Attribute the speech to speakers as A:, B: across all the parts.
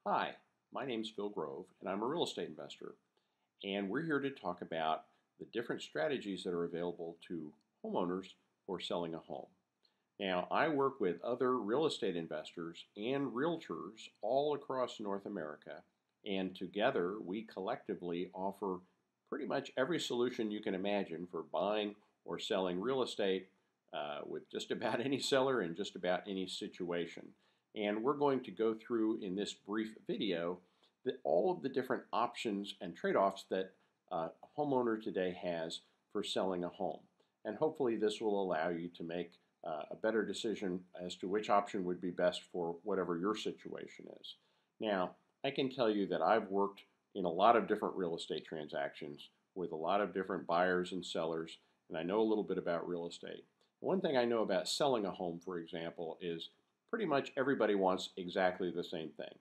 A: Hi, my name's Phil Grove, and I'm a real estate investor. And we're here to talk about the different strategies that are available to homeowners for selling a home. Now, I work with other real estate investors and realtors all across North America, and together we collectively offer pretty much every solution you can imagine for buying or selling real estate with just about any seller in just about any situation. And we're going to go through in this brief video all of the different options and trade-offs that a homeowner today has for selling a home. And hopefully this will allow you to make a better decision as to which option would be best for whatever your situation is. Now, I can tell you that I've worked in a lot of different real estate transactions with a lot of different buyers and sellers, and I know a little bit about real estate. One thing I know about selling a home, for example, is pretty much everybody wants exactly the same thing.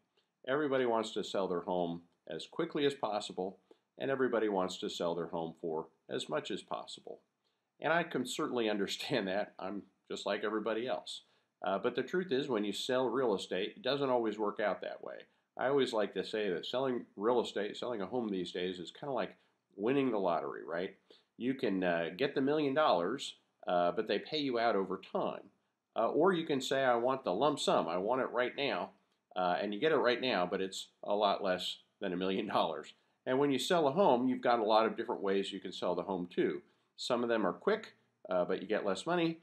A: Everybody wants to sell their home as quickly as possible, and everybody wants to sell their home for as much as possible. And I can certainly understand that. I'm just like everybody else. But the truth is, when you sell real estate, it doesn't always work out that way. I always like to say that selling real estate, selling a home these days is kind of like winning the lottery, right? You can get the $1 million, but they pay you out over time. Or you can say, I want the lump sum, I want it right now, and you get it right now, but it's a lot less than $1 million. And when you sell a home, you've got a lot of different ways you can sell the home too. Some of them are quick, but you get less money.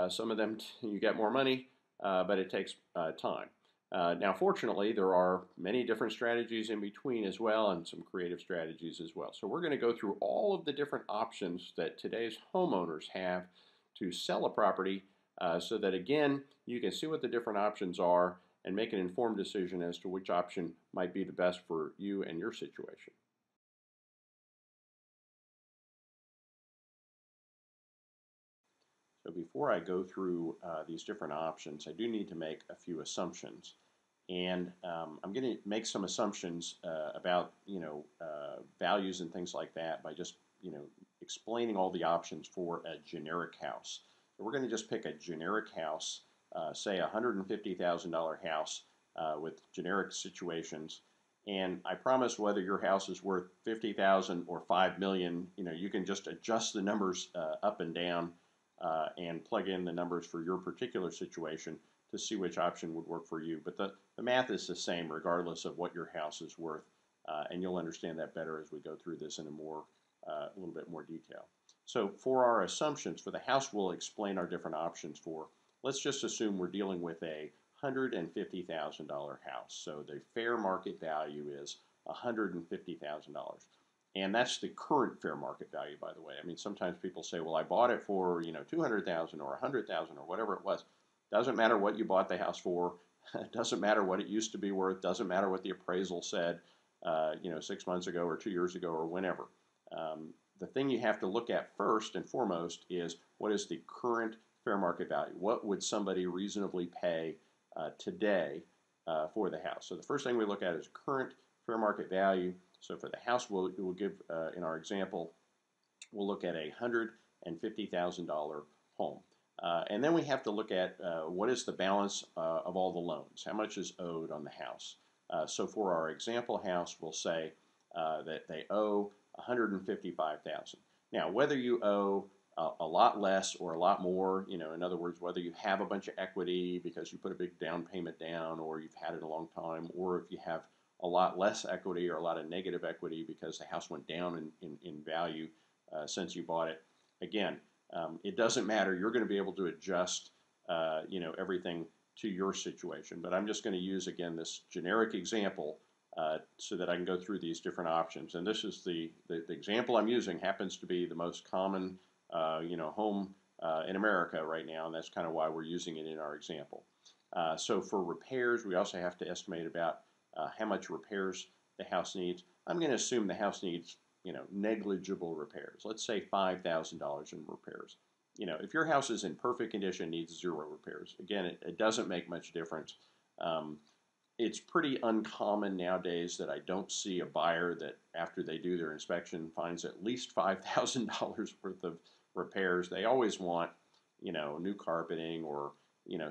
A: Some of them you get more money, but it takes time. Now, fortunately, there are many different strategies in between as well, and some creative strategies as well. So we're going to go through all of the different options that today's homeowners have to sell a property so that, again, you can see what the different options are and make an informed decision as to which option might be the best for you and your situation. So before I go through these different options, I do need to make a few assumptions. And I'm going to make some assumptions about, values and things like that by just, explaining all the options for a generic house. So we're going to just pick a generic house, say a $150,000 house with generic situations. And I promise whether your house is worth 50,000 or 5 million, you can just adjust the numbers up and down and plug in the numbers for your particular situation to see which option would work for you. But the math is the same regardless of what your house is worth, and you'll understand that better as we go through this in a little bit more detail. So for our assumptions, for the house we'll explain our different options for, let's just assume we're dealing with a $150,000 house. So the fair market value is $150,000. And that's the current fair market value, by the way. I mean, sometimes people say, well, I bought it for, 200,000 or 100,000 or whatever it was. Doesn't matter what you bought the house for. It doesn't matter what it used to be worth. Doesn't matter what the appraisal said, 6 months ago or 2 years ago or whenever. The thing you have to look at first and foremost is what is the current fair market value? What would somebody reasonably pay today for the house? So the first thing we look at is current fair market value. So for the house, we'll give, in our example, we'll look at a $150,000 home. And then we have to look at what is the balance of all the loans. How much is owed on the house? So for our example house, we'll say that they owe $155,000. Now, whether you owe a lot less or a lot more, in other words, whether you have a bunch of equity because you put a big down payment down or you've had it a long time, or if you have a lot less equity or a lot of negative equity because the house went down in value since you bought it. Again, it doesn't matter. You're going to be able to adjust, everything to your situation. But I'm just going to use, again, this generic example so that I can go through these different options. And this is the example I'm using happens to be the most common, home in America right now, and that's kind of why we're using it in our example. So for repairs, we also have to estimate about how much repairs the house needs. I'm going to assume the house needs, negligible repairs. Let's say $5,000 in repairs. If your house is in perfect condition, needs 0 repairs. Again, it doesn't make much difference. It's pretty uncommon nowadays that I don't see a buyer that after they do their inspection finds at least $5,000 worth of repairs. They always want, new carpeting or,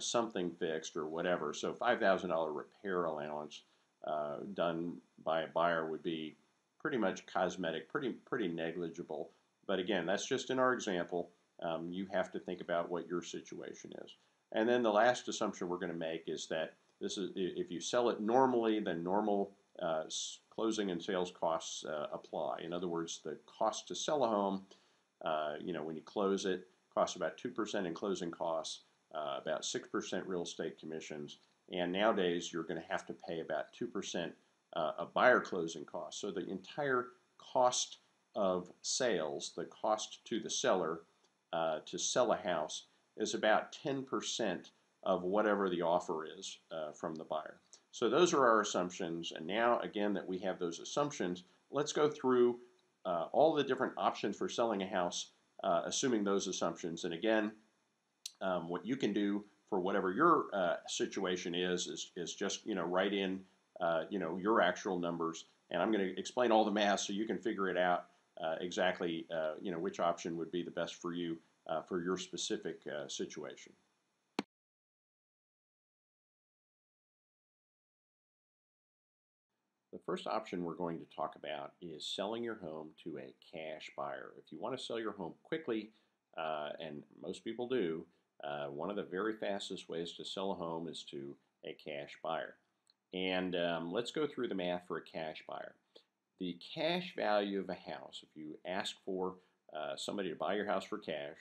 A: something fixed or whatever. So $5,000 repair allowance done by a buyer would be pretty much cosmetic, pretty negligible. But again, that's just in our example. You have to think about what your situation is. And then the last assumption we're going to make is that this is if you sell it normally, then normal closing and sales costs apply. In other words, the cost to sell a home, when you close it, costs about 2% in closing costs, about 6% real estate commissions, and nowadays you're going to have to pay about 2% of buyer closing costs. So the entire cost of sales, the cost to the seller to sell a house, is about 10% of whatever the offer is from the buyer. So those are our assumptions. And now, again, that we have those assumptions, let's go through all the different options for selling a house, assuming those assumptions. And again, what you can do for whatever your situation is just write in your actual numbers, and I'm going to explain all the math so you can figure it out exactly which option would be the best for you for your specific situation. The first option we're going to talk about is selling your home to a cash buyer. If you want to sell your home quickly, and most people do, one of the very fastest ways to sell a home is to a cash buyer. And let's go through the math for a cash buyer. The cash value of a house, if you ask for somebody to buy your house for cash,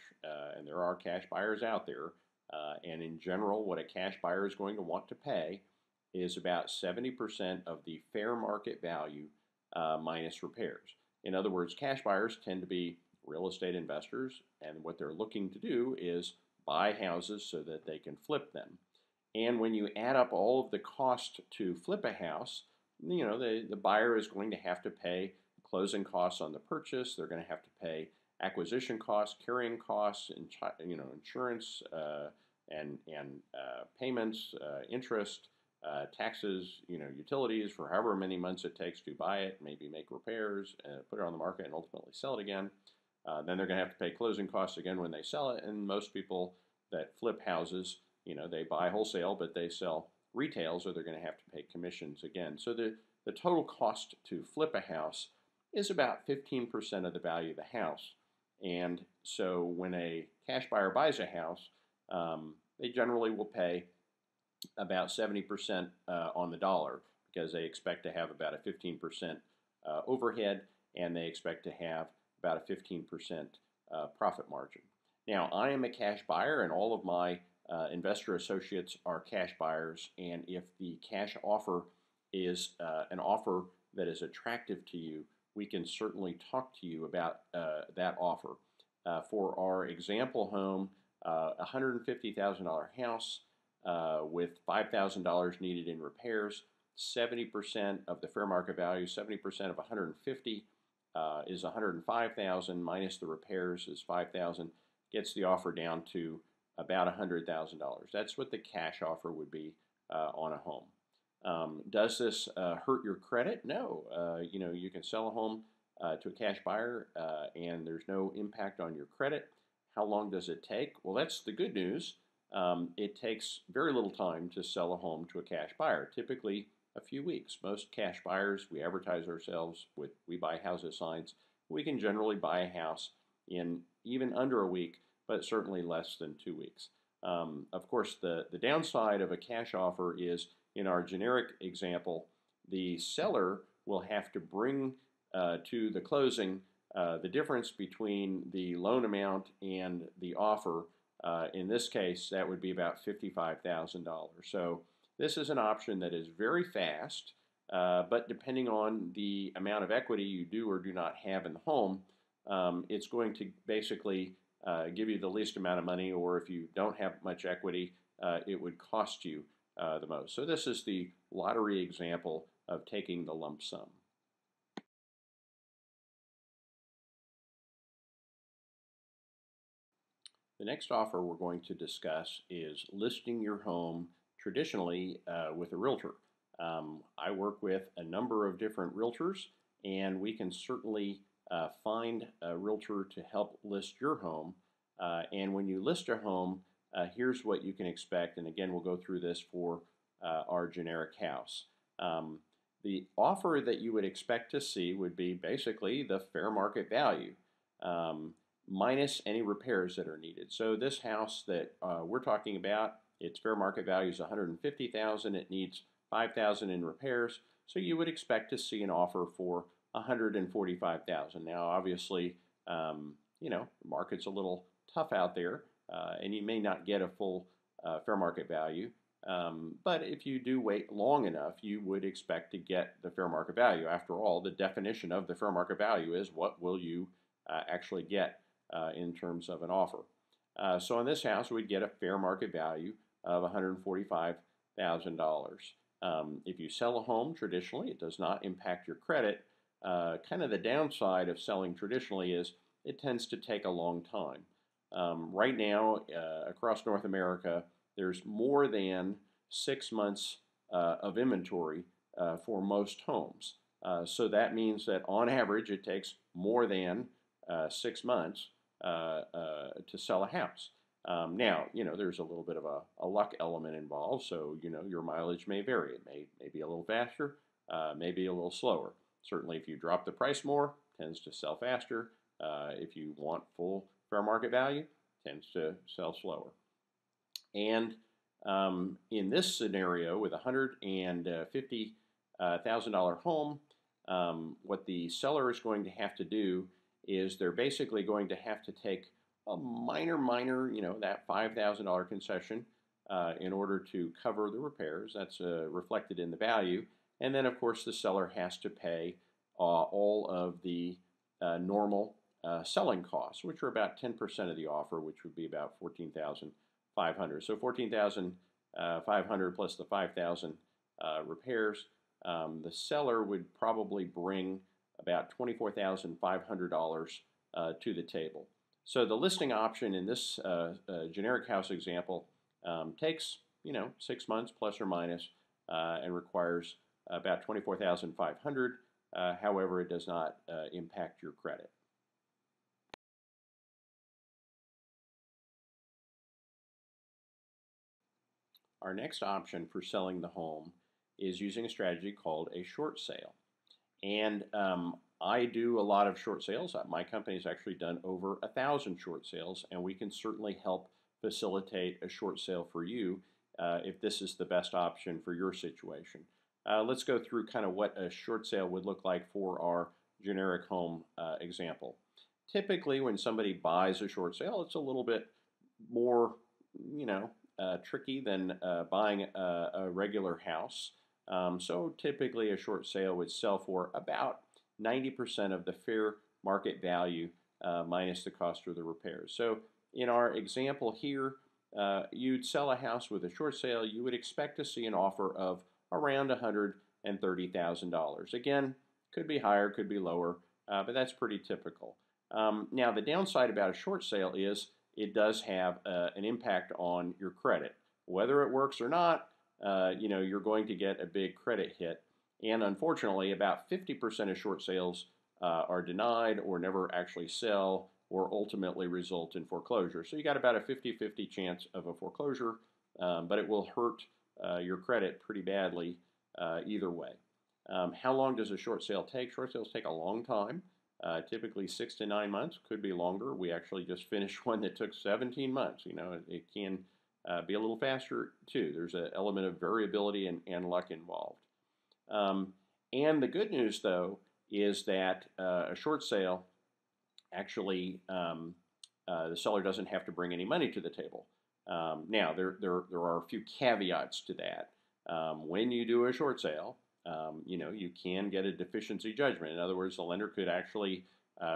A: and there are cash buyers out there, and in general, what a cash buyer is going to want to pay is about 70% of the fair market value minus repairs. In other words, cash buyers tend to be real estate investors, and what they're looking to do is buy houses so that they can flip them. And when you add up all of the cost to flip a house, the buyer is going to have to pay closing costs on the purchase. They're going to have to pay acquisition costs, carrying costs, insurance, and payments, interest, taxes, utilities for however many months it takes to buy it, maybe make repairs, put it on the market, and ultimately sell it again. Then they're going to have to pay closing costs again when they sell it. And most people that flip houses, they buy wholesale, but they sell retail, so they're going to have to pay commissions again. So the total cost to flip a house is about 15% of the value of the house. And so when a cash buyer buys a house, they generally will pay about 70% on the dollar because they expect to have about a 15% overhead, and they expect to have about a 15% profit margin. Now, I am a cash buyer, and all of my investor associates are cash buyers, and if the cash offer is an offer that is attractive to you, we can certainly talk to you about that offer. For our example home, a $150,000 house with $5,000 needed in repairs, 70% of the fair market value, 70% of 150 is 105,000 minus the repairs is 5,000, gets the offer down to about $100,000. That's what the cash offer would be on a home. Does this hurt your credit? No. You can sell a home to a cash buyer and there's no impact on your credit. How long does it take? Well, that's the good news. It takes very little time to sell a home to a cash buyer, typically a few weeks. Most cash buyers, we advertise ourselves with We Buy Houses signs. We can generally buy a house in even under a week, but certainly less than 2 weeks. Of course, the downside of a cash offer is, in our generic example, the seller will have to bring to the closing the difference between the loan amount and the offer. In this case, that would be about $55,000. So this is an option that is very fast, but depending on the amount of equity you do or do not have in the home, it's going to basically give you the least amount of money, or if you don't have much equity, it would cost you the most. So this is the lottery example of taking the lump sum. The next offer we're going to discuss is listing your home traditionally with a realtor. I work with a number of different realtors, and we can certainly find a realtor to help list your home. And when you list a home, here's what you can expect. And again, we'll go through this for our generic house. The offer that you would expect to see would be basically the fair market value um, minus any repairs that are needed. So this house that we're talking about, its fair market value is $150,000. It needs $5,000 in repairs. So you would expect to see an offer for $145,000. Now, obviously, the market's a little tough out there, and you may not get a full fair market value. But if you do wait long enough, you would expect to get the fair market value. After all, the definition of the fair market value is what will you actually get in terms of an offer. So on this house, we'd get a fair market value of $145,000. If you sell a home traditionally, it does not impact your credit. Kind of the downside of selling traditionally is it tends to take a long time. Right now, across North America, there's more than 6 months of inventory for most homes. So that means that on average, it takes more than 6 months to sell a house. Now, there's a little bit of a luck element involved, so, your mileage may vary. It may be a little faster, maybe a little slower. Certainly, if you drop the price more, it tends to sell faster. If you want full fair market value, it tends to sell slower. And in this scenario, with a $150,000 home, what the seller is going to have to do is they're basically going to have to take a minor, that $5,000 concession in order to cover the repairs. That's reflected in the value. And then, of course, the seller has to pay all of the normal selling costs, which are about 10% of the offer, which would be about $14,500. So $14,500 plus the $5,000 repairs. The seller would probably bring about $24,500 to the table. So the listing option in this generic house example takes 6 months plus or minus and requires about $24,500. However, it does not impact your credit. Our next option for selling the home is using a strategy called a short sale. And I do a lot of short sales. My company has actually done over 1,000 short sales, and we can certainly help facilitate a short sale for you if this is the best option for your situation. Let's go through kind of what a short sale would look like for our generic home example. Typically, when somebody buys a short sale, it's a little bit more, tricky than buying a regular house. So typically a short sale would sell for about 90% of the fair market value minus the cost of the repairs. So in our example here, you'd sell a house with a short sale, you would expect to see an offer of around $130,000. Again, could be higher, could be lower, but that's pretty typical. Now the downside about a short sale is it does have an impact on your credit. Whether it works or not, you're going to get a big credit hit. And unfortunately, about 50% of short sales are denied or never actually sell or ultimately result in foreclosure. So you got about a 50-50 chance of a foreclosure, but it will hurt your credit pretty badly either way. How long does a short sale take? Short sales take a long time. Typically 6 to 9 months, could be longer. We actually just finished one that took 17 months. It can be a little faster too. There's an element of variability and luck involved. And the good news though is that a short sale actually the seller doesn't have to bring any money to the table. Now there are a few caveats to that. When you do a short sale, you can get a deficiency judgment. In other words, the lender could actually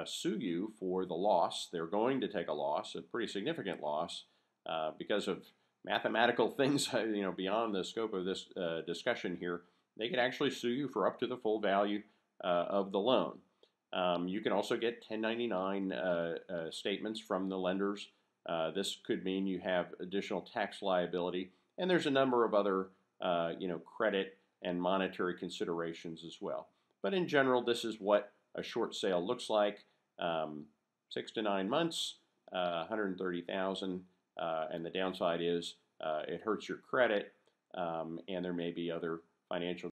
A: sue you for the loss. They're going to take a loss, a pretty significant loss, because of mathematical things, beyond the scope of this discussion here. They could actually sue you for up to the full value of the loan. You can also get 1099 statements from the lenders. This could mean you have additional tax liability, and there's a number of other, credit and monetary considerations as well. But in general, this is what a short sale looks like. 6 to 9 months, 130,000, and the downside is it hurts your credit, and there may be other financial